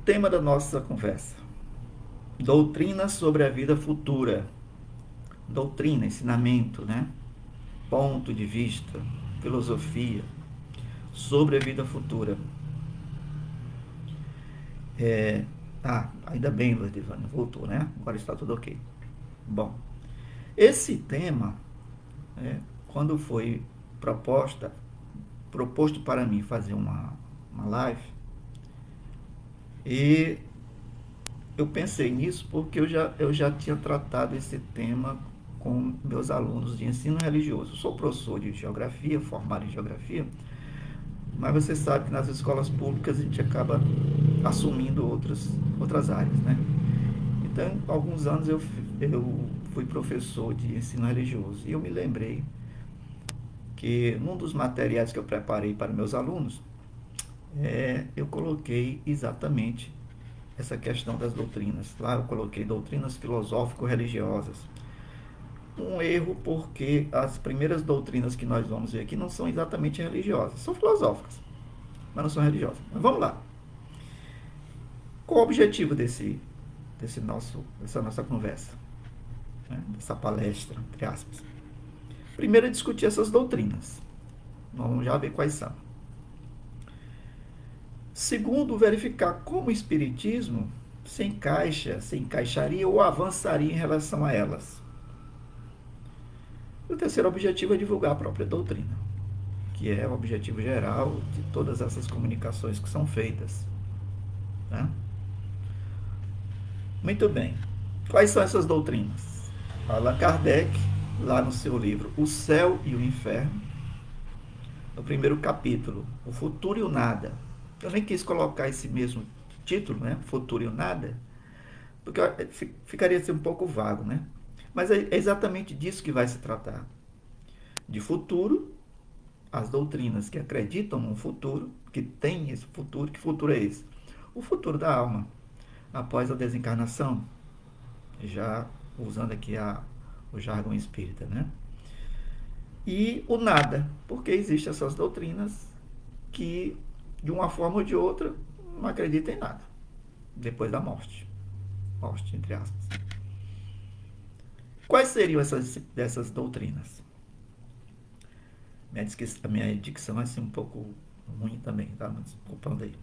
tema da nossa conversa: doutrina sobre a vida futura. Doutrina, ensinamento, né? Ponto de vista, filosofia sobre a vida futura. Ainda bem, Luiz Divano, voltou, né? Agora está tudo ok. Bom, esse tema, quando foi proposto para mim fazer uma live, e eu pensei nisso porque eu já tinha tratado esse tema com meus alunos de ensino religioso. Eu sou professor de geografia, formado em geografia, mas você sabe que nas escolas públicas a gente acaba assumindo outras áreas, né? Então, há alguns anos eu fui professor de ensino religioso e eu me lembrei que num dos materiais que eu preparei para meus alunos, eu coloquei exatamente essa questão das doutrinas. Lá eu coloquei doutrinas filosófico-religiosas. Um erro porque as primeiras doutrinas que nós vamos ver aqui não são exatamente religiosas, são filosóficas, mas não são religiosas. Mas vamos lá. Qual o objetivo dessa nossa conversa, né? Dessa palestra, entre aspas? Primeiro é discutir essas doutrinas. Vamos já ver quais são. Segundo, verificar como o Espiritismo se encaixaria ou avançaria em relação a elas. E o terceiro objetivo é divulgar a própria doutrina, que é o objetivo geral de todas essas comunicações que são feitas. Tá? Muito bem. Quais são essas doutrinas? Allan Kardec, lá no seu livro O Céu e o Inferno, no primeiro capítulo, O Futuro e o Nada. Eu nem quis colocar esse mesmo título, né? Futuro e o Nada, porque ficaria assim um pouco vago, né? Mas é exatamente disso que vai se tratar. De futuro, as doutrinas que acreditam num futuro, que tem esse futuro. Que futuro é esse? O futuro da alma, após a desencarnação, já usando aqui o jargão espírita, né? E o nada, porque existem essas doutrinas que, de uma forma ou de outra, não acreditam em nada depois da morte. Morte, entre aspas. Quais seriam dessas doutrinas? A minha dicção é assim um pouco ruim também, tá? Mas desculpando aí.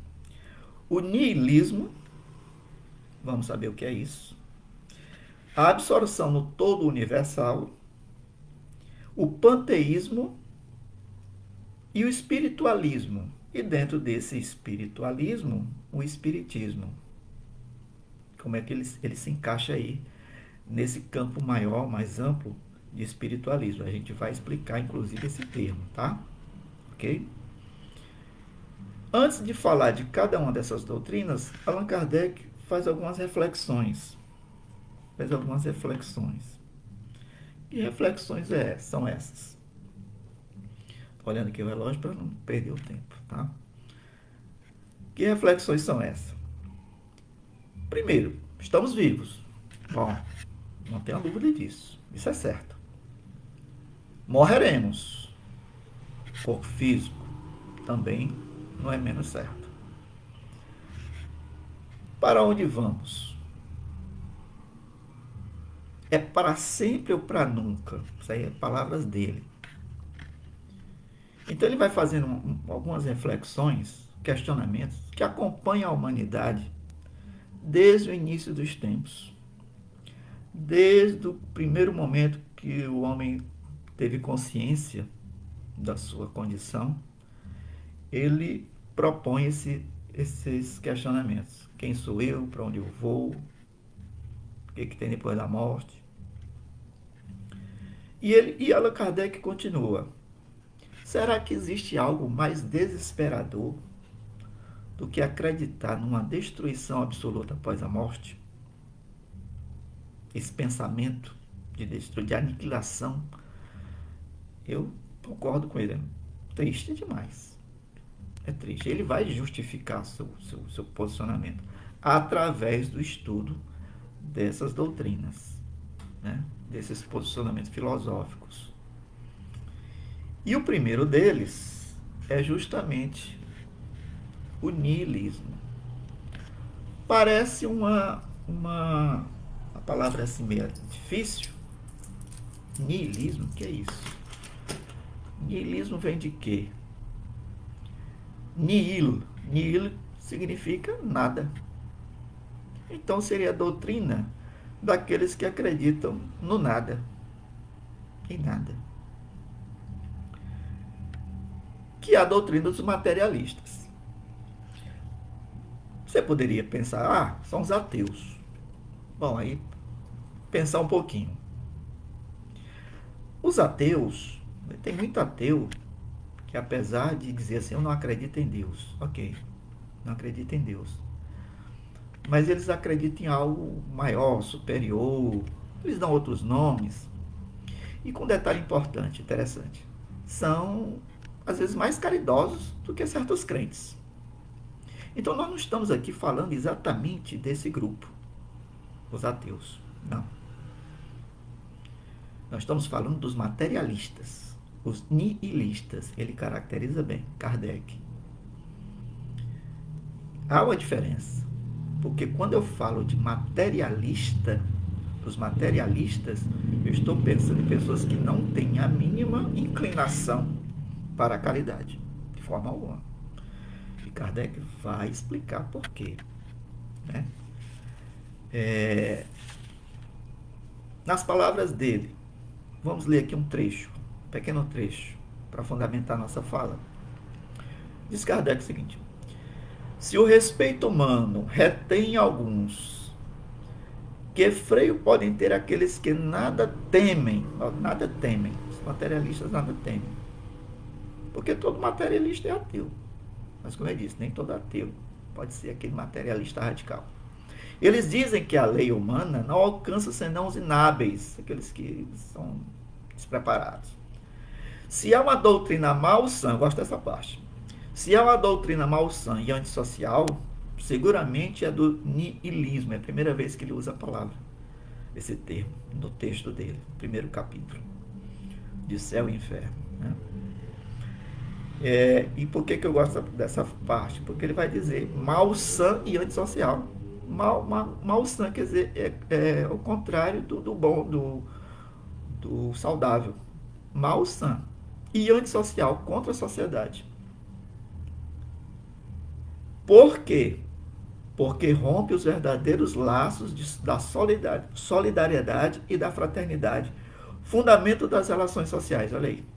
O niilismo, vamos saber o que é isso. A absorção no todo universal. O panteísmo e o espiritualismo. E dentro desse espiritualismo, o espiritismo. Como é que ele se encaixa aí nesse campo maior, mais amplo de espiritualismo? A gente vai explicar, inclusive, esse termo, tá? Ok? Antes de falar de cada uma dessas doutrinas, Allan Kardec faz algumas reflexões. Que reflexões são essas? Estou olhando aqui o relógio para não perder o tempo, tá? Que reflexões são essas? Primeiro, estamos vivos. Bom, não tenha dúvida disso. Isso é certo. Morreremos. Corpo físico também não é menos certo. Para onde vamos? É para sempre ou para nunca? Isso aí é palavras dele. Então ele vai fazendo algumas reflexões, questionamentos que acompanham a humanidade desde o início dos tempos. Desde o primeiro momento que o homem teve consciência da sua condição, ele propõe esses questionamentos. Quem sou eu? Para onde eu vou? O que tem depois da morte? E Allan Kardec continua. Será que existe algo mais desesperador do que acreditar numa destruição absoluta após a morte? Esse pensamento de aniquilação, eu concordo com ele. É triste demais. É triste. Ele vai justificar seu posicionamento através do estudo dessas doutrinas, né? Desses posicionamentos filosóficos. E o primeiro deles é justamente o niilismo. Parece a palavra assim meio difícil. Niilismo, o que é isso? Niilismo vem de quê? Nihil significa nada. Então seria a doutrina daqueles que acreditam no nada, em nada. Que é a doutrina dos materialistas. Você poderia pensar, são os ateus. Bom, aí pensar um pouquinho. Os ateus, tem muito ateu que apesar de dizer assim, eu não acredito em Deus, ok, não acredito em Deus, mas eles acreditam em algo maior, superior, eles dão outros nomes, e com um detalhe importante, interessante, são às vezes mais caridosos do que certos crentes. Então nós não estamos aqui falando exatamente desse grupo, os ateus, não. Nós estamos falando dos materialistas, os nihilistas. Ele caracteriza bem, Kardec. Há uma diferença, porque quando eu falo de materialista, os materialistas, eu estou pensando em pessoas que não têm a mínima inclinação para a caridade, de forma alguma. E Kardec vai explicar por quê. Né? Nas palavras dele, vamos ler aqui um trecho, um pequeno trecho, para fundamentar nossa fala. Diz Kardec o seguinte: se o respeito humano retém alguns, que freio podem ter aqueles que nada temem? Nada temem, os materialistas nada temem. Porque todo materialista é ateu. Mas como eu disse, nem todo ateu pode ser aquele materialista radical. Eles dizem que a lei humana não alcança senão os inábeis, aqueles que são despreparados. Se há uma doutrina malsã, gosto dessa parte, se há uma doutrina malsã e antissocial, seguramente é do nihilismo. É a primeira vez que ele usa a palavra, esse termo, no texto dele, no primeiro capítulo, de Céu e Inferno. Né? E por que eu gosto dessa parte? Porque ele vai dizer malsã e antissocial. Malsã quer dizer é o contrário do bom, do saudável. Malsã. E antissocial, contra a sociedade. Por quê? Porque rompe os verdadeiros laços da solidariedade e da fraternidade. Fundamento das relações sociais, olha aí.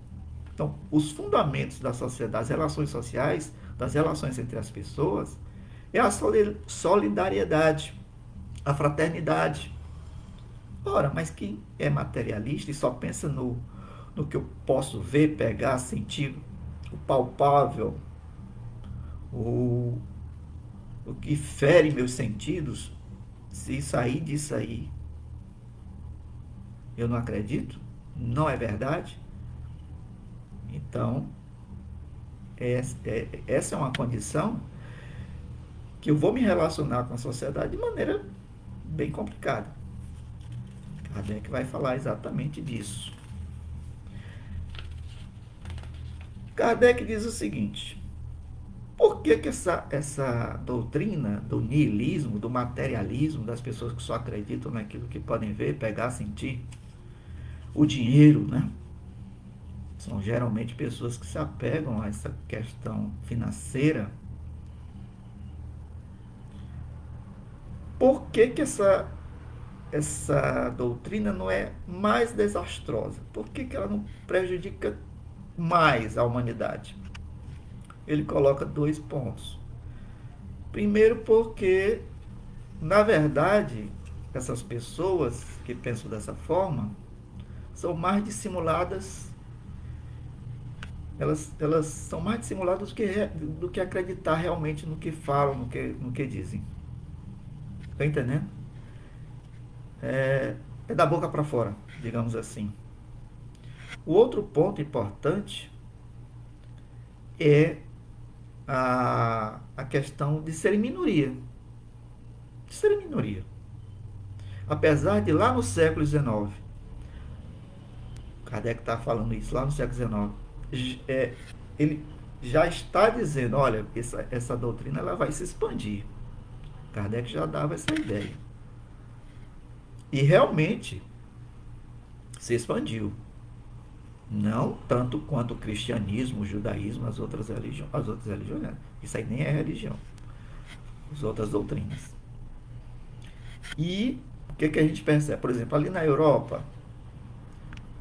Então, os fundamentos da sociedade, das relações sociais, das relações entre as pessoas, é a solidariedade, a fraternidade. Ora, mas quem é materialista e só pensa no que eu posso ver, pegar, sentir, o palpável, o que fere meus sentidos, se sair disso aí, eu não acredito, não é verdade? Então, essa é uma condição que eu vou me relacionar com a sociedade de maneira bem complicada. Kardec vai falar exatamente disso. Kardec diz o seguinte: por que essa doutrina do niilismo, do materialismo, das pessoas que só acreditam naquilo que podem ver, pegar, sentir, o dinheiro, né? São geralmente pessoas que se apegam a essa questão financeira. Por que essa doutrina não é mais desastrosa? Por que ela não prejudica mais a humanidade? Ele coloca 2 pontos. Primeiro, porque, na verdade, essas pessoas que pensam dessa forma são mais dissimuladas. Elas são mais dissimuladas do que acreditar realmente no que falam, no que dizem. Está entendendo? É da boca para fora, digamos assim. O outro ponto importante é a questão de ser minoria. De ser minoria. Apesar de lá no século XIX, Kardec está falando isso lá no século XIX, ele já está dizendo, olha, essa doutrina ela vai se expandir. Kardec já dava essa ideia. E realmente se expandiu. Não tanto quanto o cristianismo, o judaísmo, as outras religiões. Isso aí nem é religião. As outras doutrinas. E o que a gente percebe? Por exemplo, ali na Europa,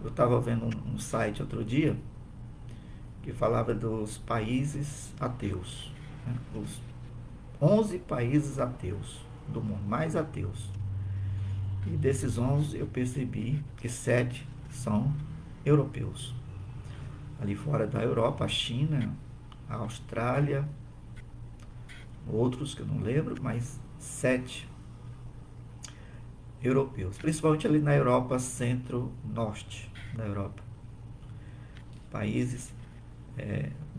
eu estava vendo um site outro dia que falava dos países ateus. Né? Os 11 países ateus do mundo, mais ateus. E desses 11 eu percebi que 7 são europeus. Ali fora da Europa, a China, a Austrália, outros que eu não lembro, mas 7 europeus. Principalmente ali na Europa centro-norte da Europa. Países,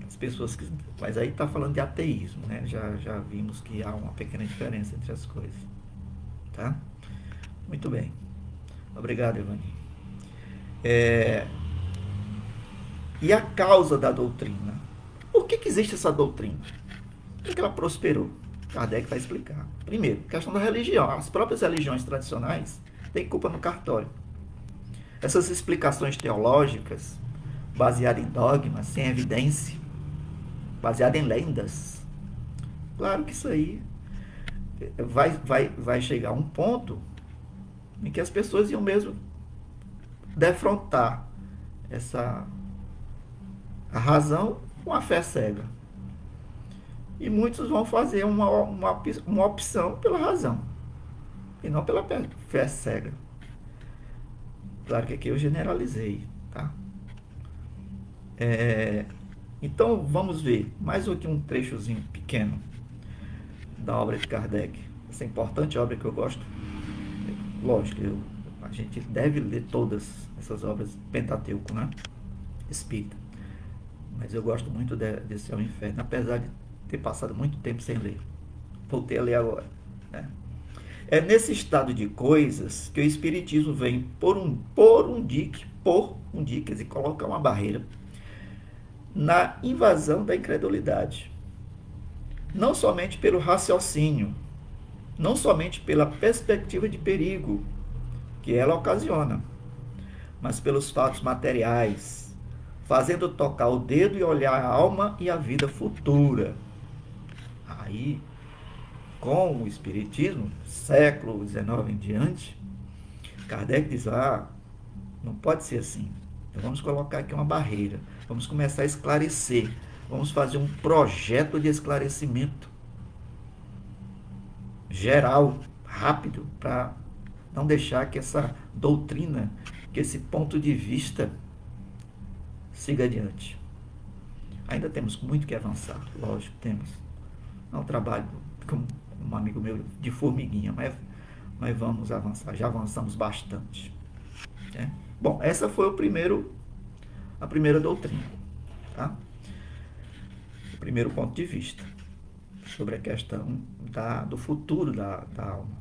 as pessoas que... Mas aí está falando de ateísmo, né? Já vimos que há uma pequena diferença entre as coisas. Tá? Muito bem. Obrigado, Evani. E a causa da doutrina? Por que existe essa doutrina? Por que ela prosperou? Kardec vai explicar. Primeiro, questão da religião. As próprias religiões tradicionais têm culpa no cartório. Essas explicações teológicas, baseadas em dogmas, sem evidência, baseadas em lendas. Claro que isso aí vai chegar a um ponto em que as pessoas iam mesmo defrontar a razão com a fé cega. E muitos vão fazer uma opção pela razão e não pela fé cega. Claro que aqui eu generalizei, tá? Então vamos ver mais aqui um trechozinho pequeno da obra de Kardec. Essa importante obra que eu gosto. Lógico, a gente deve ler todas essas obras Pentateuco, né? Espírita. Mas eu gosto muito desse Céu e Inferno, apesar de ter passado muito tempo sem ler. Voltei a ler agora. Né? É nesse estado de coisas que o Espiritismo vem por um dique, quer dizer, colocar uma barreira na invasão da incredulidade. Não somente pelo raciocínio, não somente pela perspectiva de perigo que ela ocasiona, mas pelos fatos materiais, fazendo tocar o dedo e olhar a alma e a vida futura. Aí, com o Espiritismo, século XIX em diante, Kardec diz, não pode ser assim. Então vamos colocar aqui uma barreira, vamos começar a esclarecer, vamos fazer um projeto de esclarecimento geral, rápido, para não deixar que essa doutrina, que esse ponto de vista siga adiante. Ainda temos muito que avançar, lógico, temos. É um trabalho, como um amigo meu, de formiguinha, mas vamos avançar, já avançamos bastante. Né? Bom, essa foi a primeira doutrina, tá? O primeiro ponto de vista sobre a questão do futuro da alma.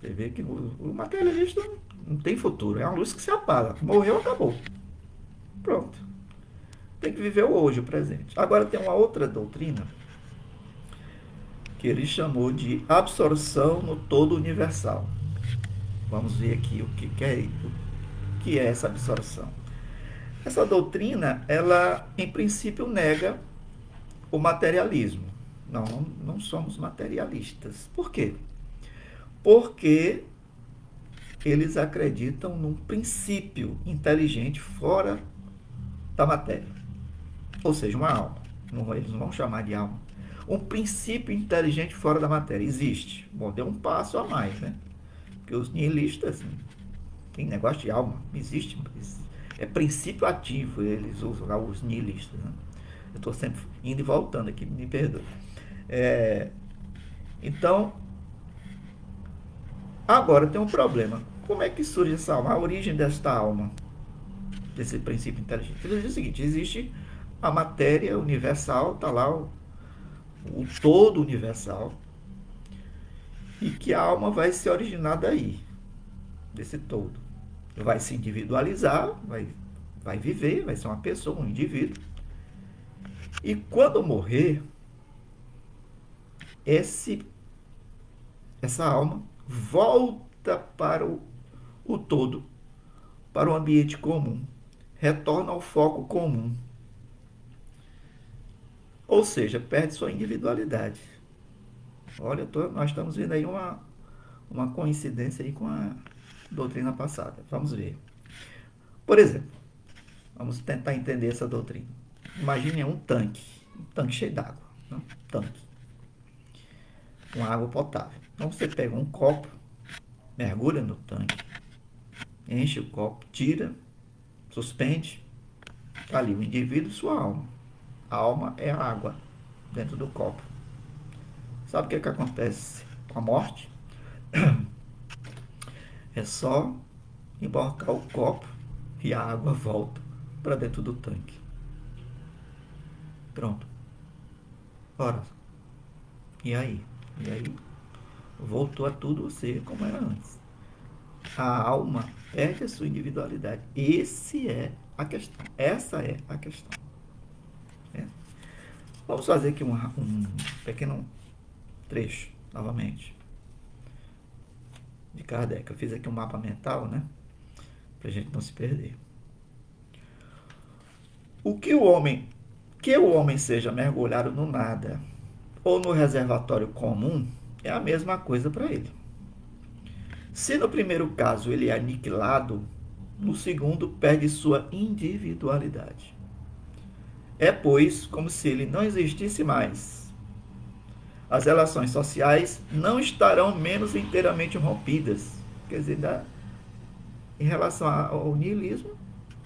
Você vê que o materialista não tem futuro, é uma luz que se apaga, morreu, acabou. Pronto. Tem que viver o hoje, o presente. Agora tem uma outra doutrina que ele chamou de absorção no todo universal. Vamos ver aqui o que é essa absorção. Essa doutrina, ela, em princípio, nega o materialismo. Não somos materialistas. Por quê? Porque eles acreditam num princípio inteligente fora da matéria. Ou seja, uma alma. Eles não vão chamar de alma. Um princípio inteligente fora da matéria. Existe. Bom, deu um passo a mais, né? Porque os nihilistas, tem negócio de alma. Existe. É princípio ativo, eles usam, os nihilistas. Né? Eu estou sempre indo e voltando aqui, me perdoe. Então, agora tem um problema. Como é que surge essa alma? A origem desta alma, desse princípio inteligente. Ele diz o seguinte, existe a matéria universal, está lá o todo universal, e que a alma vai se originar daí, desse todo. Vai se individualizar, vai viver, vai ser uma pessoa, um indivíduo. E quando morrer, essa alma volta para o todo, para o ambiente comum, retorna ao foco comum, ou seja, perde sua individualidade. Olha, nós estamos vendo aí uma coincidência aí com a doutrina passada. Vamos ver. Por exemplo, vamos tentar entender essa doutrina. Imagine um tanque cheio d'água, né? Um tanque com água potável. Então você pega um copo, mergulha no tanque, enche o copo, tira, suspende, tá ali o indivíduo e sua alma. A alma é a água dentro do copo. Sabe o que acontece com a morte? É só embarcar o copo e a água volta para dentro do tanque. Pronto. Ora, e aí? E aí voltou a tudo ser como era antes. A alma perde a sua individualidade. Esse é a questão. Essa é a questão. É. Vamos fazer aqui um pequeno trecho, novamente, de Kardec. Eu fiz aqui um mapa mental, né? Pra gente não se perder. Que o homem seja mergulhado no nada ou no reservatório comum é a mesma coisa para ele. Se no primeiro caso ele é aniquilado, no segundo perde sua individualidade. É, pois, como se ele não existisse mais. As relações sociais não estarão menos inteiramente rompidas. Quer dizer, em relação ao niilismo,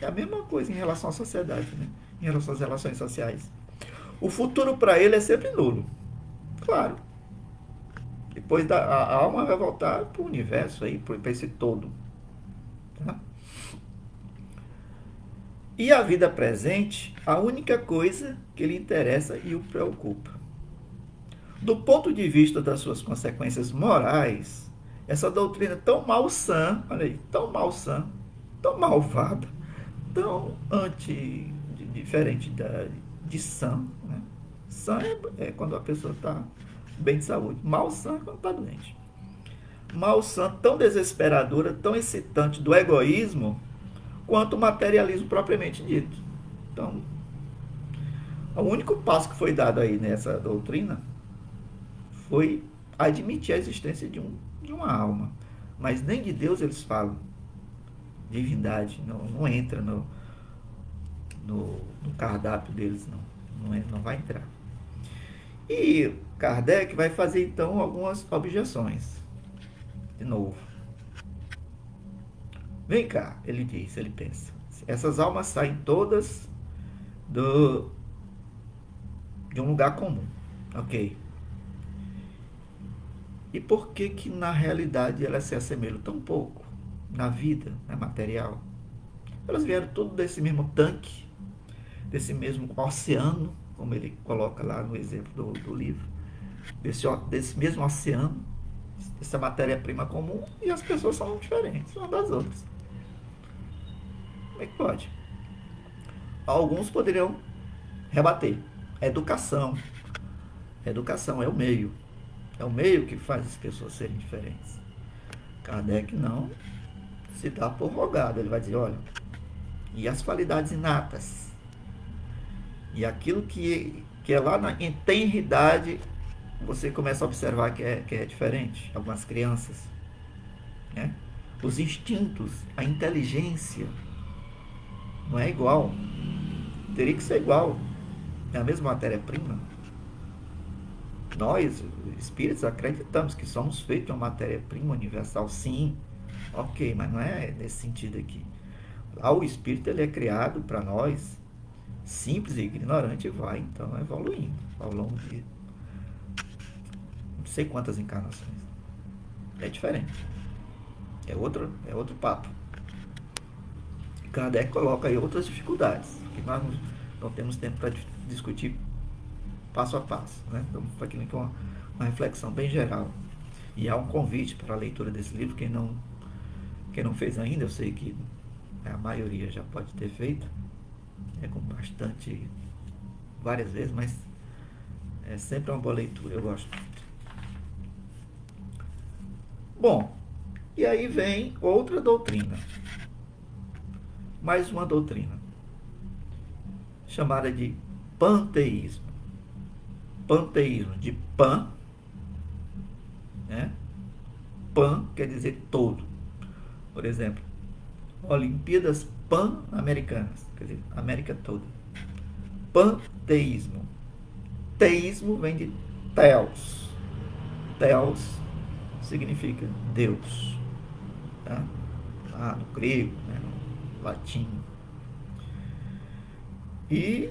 é a mesma coisa em relação à sociedade, né? Em relação às relações sociais. O futuro para ele é sempre nulo. Claro. Depois a alma vai voltar para o universo, para esse todo. Tá? E a vida presente, a única coisa que lhe interessa e o preocupa. Do ponto de vista das suas consequências morais, essa doutrina tão malsã, olha aí, tão malsã, tão malvada, tão diferente de sã, né? Sã é quando a pessoa está bem de saúde. Malsã é quando está doente. Malsã tão desesperadora, tão excitante do egoísmo, quanto o materialismo propriamente dito. Então, o único passo que foi dado aí nessa doutrina foi admitir a existência de uma alma. Mas nem de Deus eles falam. Divindade não entra no cardápio deles, não vai entrar. E Kardec vai fazer então algumas objeções. De novo. Vem cá, ele diz, ele pensa. Essas almas saem todas de um lugar comum. Ok. E por que na realidade elas se assemelham tão pouco na vida, na material? Elas vieram tudo desse mesmo tanque, desse mesmo oceano, como ele coloca lá no exemplo do livro, desse mesmo oceano, essa matéria-prima comum, e as pessoas são diferentes umas das outras. Como é que pode? Alguns poderiam rebater. Educação. Educação é o meio. É o meio que faz as pessoas serem diferentes. Kardec não se dá por rogado. Ele vai dizer, olha, e as qualidades inatas? E aquilo que é lá na tenridade, você começa a observar que é diferente. Algumas crianças, né? Os instintos, a inteligência, não é igual. Teria que ser igual. É a mesma matéria-prima. Nós, espíritos, acreditamos que somos feitos de uma matéria-prima universal, sim. Ok, mas não é nesse sentido aqui. Lá o espírito ele é criado para nós, simples e ignorante, e vai então evoluindo ao longo de não sei quantas encarnações. É diferente. É outro papo. Kardec coloca aí outras dificuldades, que nós não temos tempo para discutir passo a passo, né? Então, aqui é uma reflexão bem geral. E há um convite para a leitura desse livro. Quem não fez ainda, eu sei que a maioria já pode ter feito, com bastante, várias vezes, mas é sempre uma boa leitura, eu gosto muito. Bom, e aí vem outra doutrina, mais uma doutrina, chamada de panteísmo. Panteísmo, de pan, né? Pan quer dizer todo. Por exemplo, Olimpíadas Pan-Americanas, quer dizer, América toda. Panteísmo. Teísmo vem de Theos. Theos significa Deus. Tá? No grego, né? No latim. E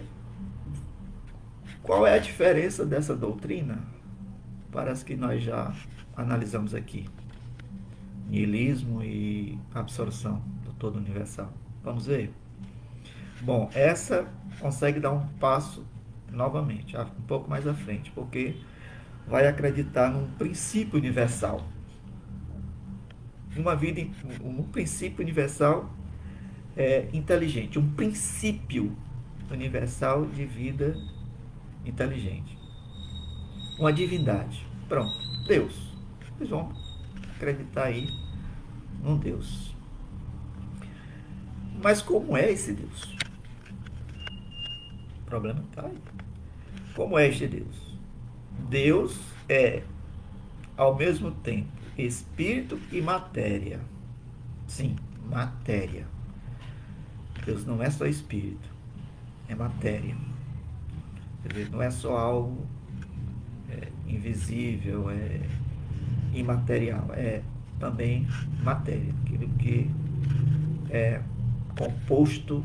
qual é a diferença dessa doutrina para as que nós já analisamos aqui? Nihilismo e absorção do todo universal. Vamos ver? Bom, essa consegue dar um passo novamente, um pouco mais à frente, porque vai acreditar num princípio universal. Um princípio universal inteligente, um princípio universal de vida inteligente. Uma divindade. Pronto, Deus. Vocês vão acreditar aí num Deus. Mas como é esse Deus? O problema está aí. Como é este Deus? Deus é, ao mesmo tempo, espírito e matéria. Sim, matéria. Deus não é só espírito, é matéria. Quer dizer, não é só algo invisível, imaterial, é também matéria, aquilo que é composto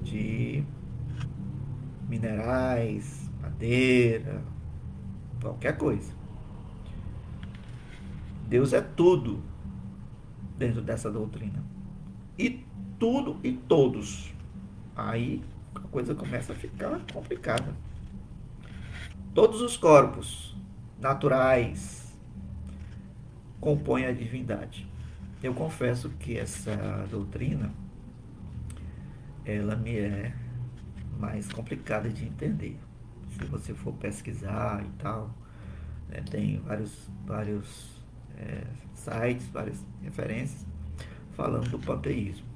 de minerais, madeira, qualquer coisa. Deus é tudo dentro dessa doutrina. E tudo e todos. Aí a coisa começa a ficar complicada. Todos os corpos naturais compõem a divindade. Eu confesso que essa doutrina, ela me é mais complicada de entender. Se você for pesquisar e tal, né, tem vários sites, várias referências falando do panteísmo.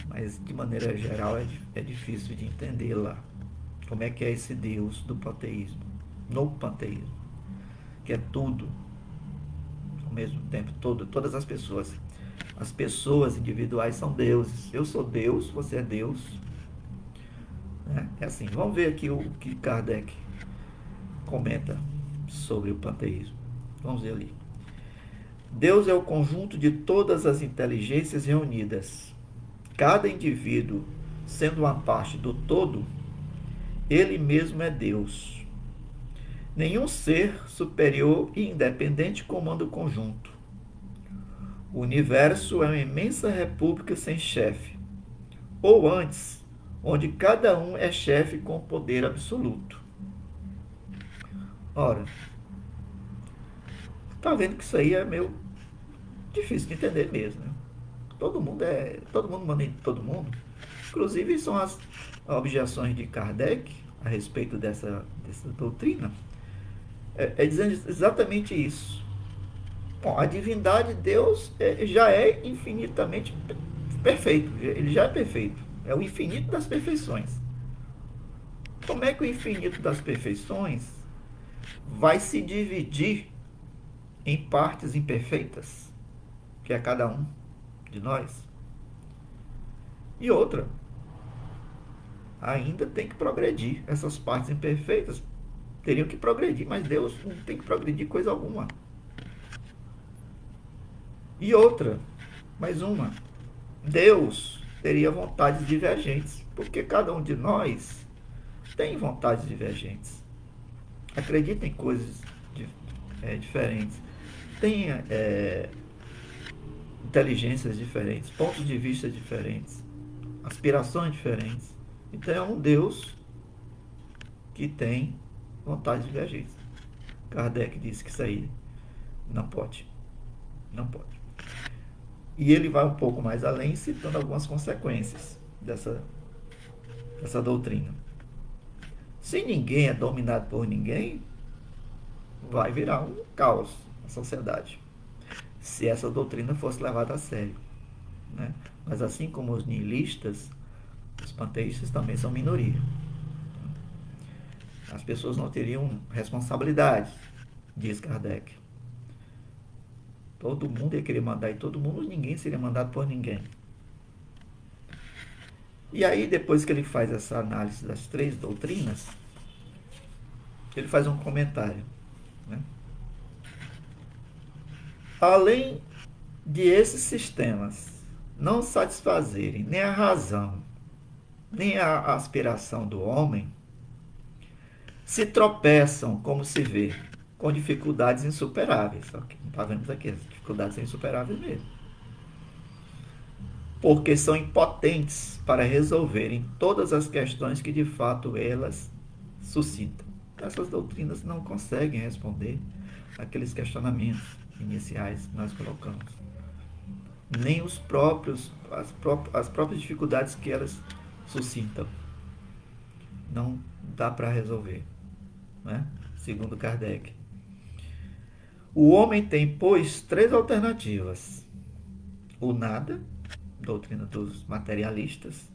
Mas de maneira geral é difícil de entender lá. Como é que é esse Deus do panteísmo? No panteísmo, que é tudo, ao mesmo tempo, todas as pessoas. As pessoas individuais são deuses. Eu sou Deus, você é Deus. Né? É assim, vamos ver aqui o que Kardec comenta sobre o panteísmo. Vamos ver ali. Deus é o conjunto de todas as inteligências reunidas. Cada indivíduo, sendo uma parte do todo, ele mesmo é Deus. Nenhum ser superior e independente comanda o conjunto. O universo é uma imensa república sem chefe, ou antes, onde cada um é chefe com poder absoluto. Ora, tá vendo que isso aí é meio difícil de entender mesmo, né? Todo mundo manda em todo mundo. Inclusive são as objeções de Kardec a respeito dessa doutrina, dizendo exatamente isso. Bom, a divindade de Deus já é infinitamente perfeito, ele já é perfeito, é o infinito das perfeições. Como é que o infinito das perfeições vai se dividir em partes imperfeitas, que é cada um de nós? E outra, ainda tem que progredir. Essas partes imperfeitas teriam que progredir, mas Deus não tem que progredir coisa alguma. E outra, mais uma, Deus teria vontades divergentes, porque cada um de nós tem vontades divergentes, acredita em coisas diferentes, tem inteligências diferentes, pontos de vista diferentes, aspirações diferentes. Então é um Deus que tem vontades divergentes. Kardec disse que isso aí não pode. Não pode. E ele vai um pouco mais além, citando algumas consequências dessa doutrina. Se ninguém é dominado por ninguém, vai virar um caos. a sociedade, se essa doutrina fosse levada a sério, né? Mas assim como os nihilistas, os panteístas também são minoria. As pessoas não teriam responsabilidade, diz Kardec. Todo mundo ia querer mandar em todo mundo, ninguém seria mandado por ninguém. E aí, depois que ele faz essa análise das três doutrinas, ele faz um comentário, né? Além de esses sistemas não satisfazerem nem a razão, nem a aspiração do homem, se tropeçam, como se vê, com dificuldades insuperáveis. Só que está vendo aqui, as dificuldades são insuperáveis mesmo. Porque são impotentes para resolverem todas as questões que de fato elas suscitam. Essas doutrinas não conseguem responder aqueles questionamentos iniciais que nós colocamos. Nem as próprias dificuldades que elas suscitam. Não dá para resolver, né? Segundo Kardec. O homem tem, pois, três alternativas: o nada, doutrina dos materialistas;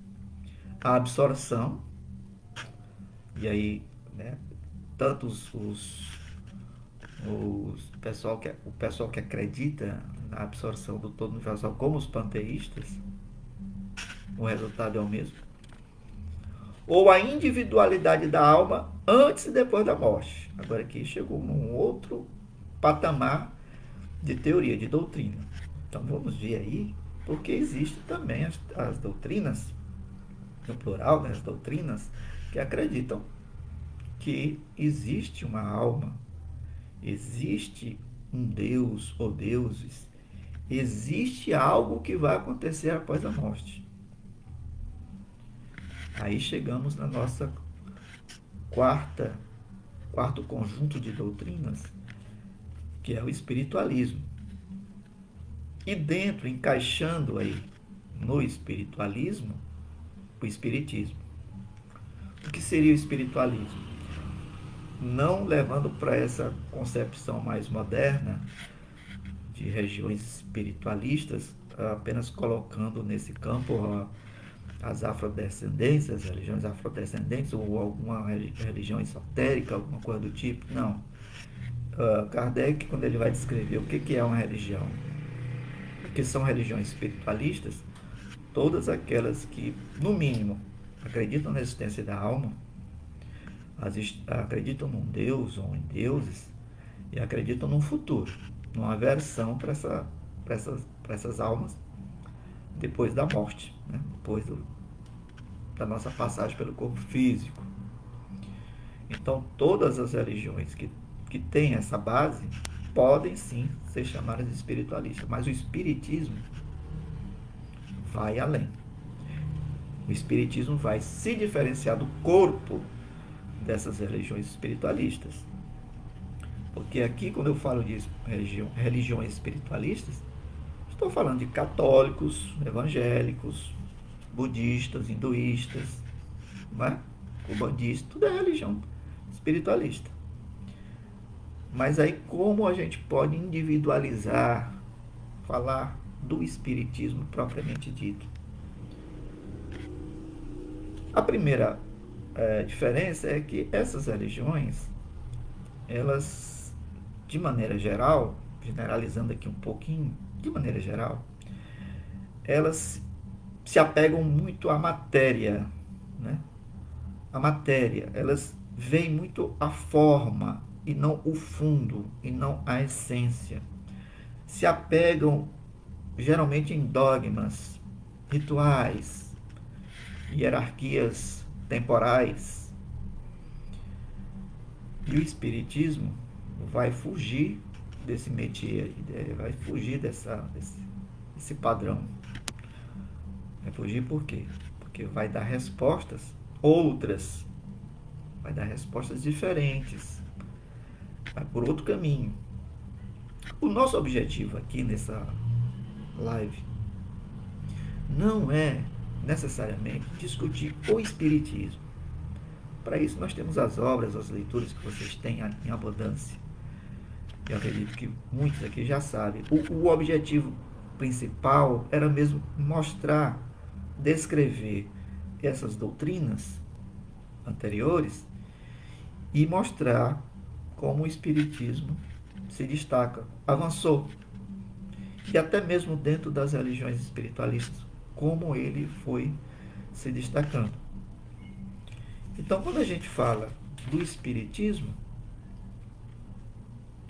a absorção, e aí, né, tanto o pessoal que acredita na absorção do todo universal, como os panteístas, o resultado é o mesmo; ou a individualidade da alma antes e depois da morte. Agora aqui chegou num outro patamar de teoria, de doutrina. Então vamos ver aí, porque existem também as doutrinas, no plural, né, as doutrinas que acreditam que existe uma alma, existe um Deus ou deuses, existe algo que vai acontecer após a morte. Aí chegamos na nossa quarto conjunto de doutrinas, que é o espiritualismo. E dentro, encaixando aí no espiritualismo, o espiritismo. O que seria o espiritualismo? Não levando para essa concepção mais moderna de regiões espiritualistas, apenas colocando nesse campo as afrodescendências, as religiões afrodescendentes, ou alguma religião esotérica, alguma coisa do tipo. Não. Kardec, quando ele vai descrever o que é uma religião, o que são religiões espiritualistas, todas aquelas que, no mínimo, acreditam na existência da alma, acreditam num Deus ou em deuses, e acreditam num futuro, numa versão para essas almas depois da morte, né? Depois da nossa passagem pelo corpo físico. Então, todas as religiões que têm essa base podem sim ser chamadas de espiritualistas, mas o espiritismo vai além. O espiritismo vai se diferenciar do corpo dessas religiões espiritualistas. Porque aqui, quando eu falo de religiões espiritualistas, estou falando de católicos, evangélicos, budistas, hinduístas, né? Umbandistas, tudo é religião espiritualista. Mas aí, como a gente pode individualizar, falar do espiritismo propriamente dito? A primeira diferença é que essas religiões, elas, de maneira geral, generalizando aqui um pouquinho, de maneira geral, elas se apegam muito à matéria, né? A matéria, elas veem muito a forma e não o fundo, e não a essência. Se apegam geralmente em dogmas, rituais, hierarquias temporais. E o espiritismo vai fugir desse métier, vai fugir desse padrão. Vai fugir por quê? Porque vai dar respostas outras, vai dar respostas diferentes, vai por outro caminho. O nosso objetivo aqui nessa live não é necessariamente discutir o espiritismo. Para isso nós temos as obras, as leituras que vocês têm em abundância. eu acredito que muitos aqui já sabem, o objetivo principal era mesmo mostrar, descrever essas doutrinas anteriores e mostrar como o Espiritismo se destaca, avançou, e até mesmo dentro das religiões espiritualistas, como ele foi se destacando. Então, quando a gente fala do Espiritismo,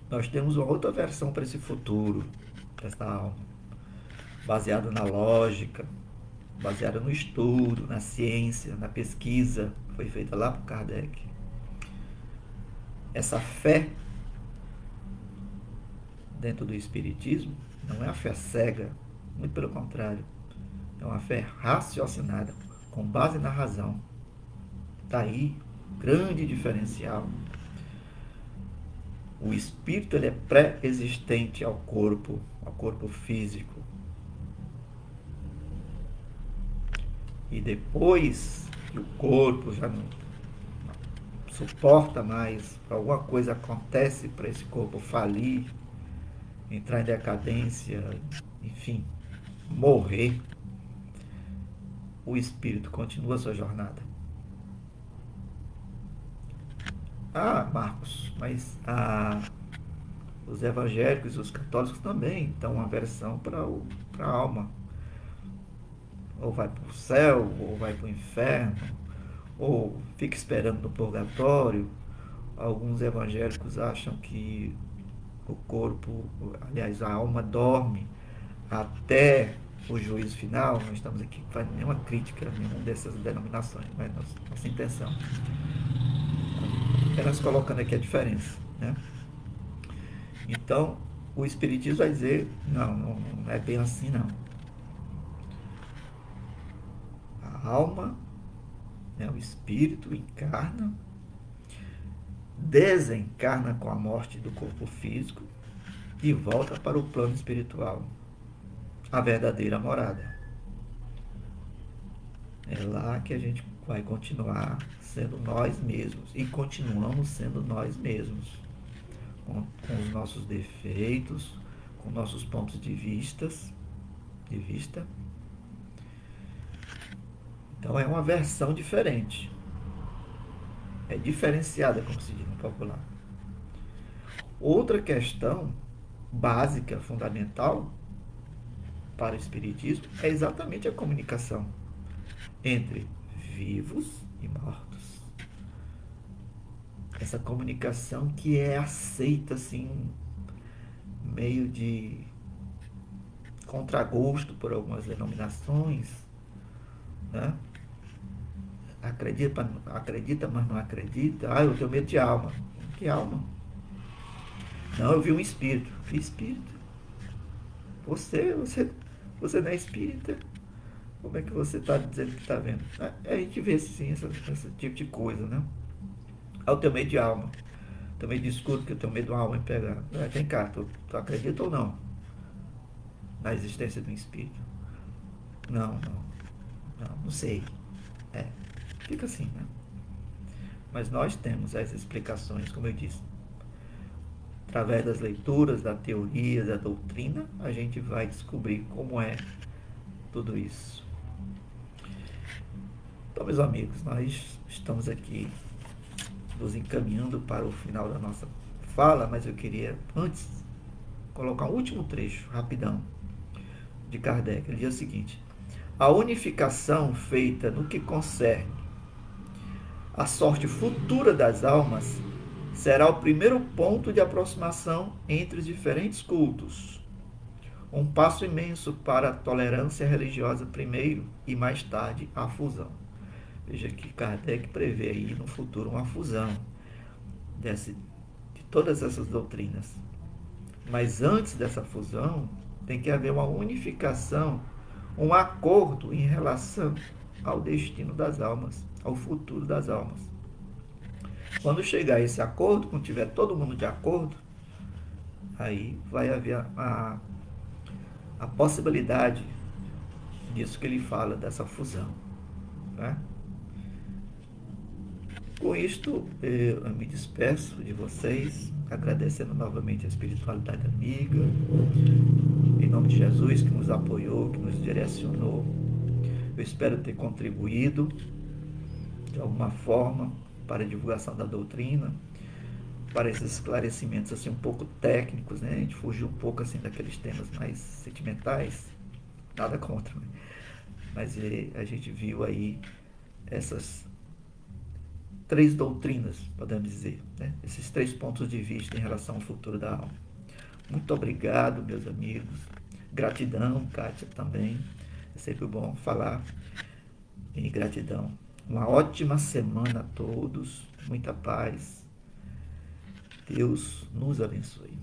nós temos uma outra versão para esse futuro, dessa alma, baseada na lógica, baseada no estudo, na ciência, na pesquisa, foi feita lá por Kardec. Essa fé dentro do Espiritismo não é a fé cega, muito pelo contrário, é uma fé raciocinada, com base na razão. Daí, grande diferencial. O espírito ele é pré-existente ao corpo físico. E depois que o corpo já não suporta mais, alguma coisa acontece para esse corpo falir, entrar em decadência, enfim, morrer, o espírito continua a sua jornada. Ah, Marcos, mas os evangélicos e os católicos também dão uma versão para a alma. Ou vai para o céu, ou vai para o inferno, ou fica esperando no purgatório. Alguns evangélicos acham que o corpo, aliás, a alma dorme até o juízo final. Não estamos aqui fazendo nenhuma crítica a nenhuma dessas denominações, mas nossa intenção apenas colocando aqui a diferença, né? Então, o Espiritismo vai dizer, não é bem assim, não. A alma, né, o espírito encarna, desencarna com a morte do corpo físico e volta para o plano espiritual, a verdadeira morada. É lá que a gente vai continuar sendo nós mesmos, e continuamos sendo nós mesmos, com os nossos defeitos, com nossos pontos de vista. Então é uma versão diferente, é diferenciada, como se diz no popular. Outra questão básica, fundamental para o Espiritismo é exatamente a comunicação entre vivos e mortos. Essa comunicação que é aceita assim, meio de contragosto por algumas denominações, né? Acredita, mas não acredita. Ah, eu tenho medo de alma. Que alma? Não, eu vi um espírito. Vi espírito? Você não é espírita? Como é que você está dizendo que está vendo? A gente vê sim esse tipo de coisa, né? Ah, eu tenho medo de alma. Também discuto que eu tenho medo de uma alma me pegar. Vem cá, tu acredita ou não na existência do espírito? Não sei. Fica assim, né? Mas nós temos as explicações, como eu disse. Através das leituras, da teoria, da doutrina, a gente vai descobrir como é tudo isso. Então, meus amigos, nós estamos aqui nos encaminhando para o final da nossa fala, mas eu queria, antes, colocar um último trecho, rapidão, de Kardec. Ele diz o seguinte: a unificação feita no que concerne a sorte futura das almas será o primeiro ponto de aproximação entre os diferentes cultos. Um passo imenso para a tolerância religiosa primeiro e mais tarde a fusão. Veja que Kardec prevê aí no futuro uma fusão de todas essas doutrinas. Mas antes dessa fusão, tem que haver uma unificação, um acordo em relação ao destino das almas, ao futuro das almas. Quando chegar esse acordo, quando tiver todo mundo de acordo, aí vai haver a possibilidade disso que ele fala, dessa fusão, né? Com isto, eu me despeço de vocês, agradecendo novamente a espiritualidade amiga, em nome de Jesus, que nos apoiou, que nos direcionou. Eu espero ter contribuído de alguma forma para a divulgação da doutrina, para esses esclarecimentos assim um pouco técnicos, né? A gente fugiu um pouco assim daqueles temas mais sentimentais, nada contra, né? Mas a gente viu aí essas três doutrinas, podemos dizer, né? Esses três pontos de vista em relação ao futuro da alma. Muito obrigado, meus amigos. Gratidão, Kátia, também. É sempre bom falar em gratidão. Uma ótima semana a todos. Muita paz. Deus nos abençoe.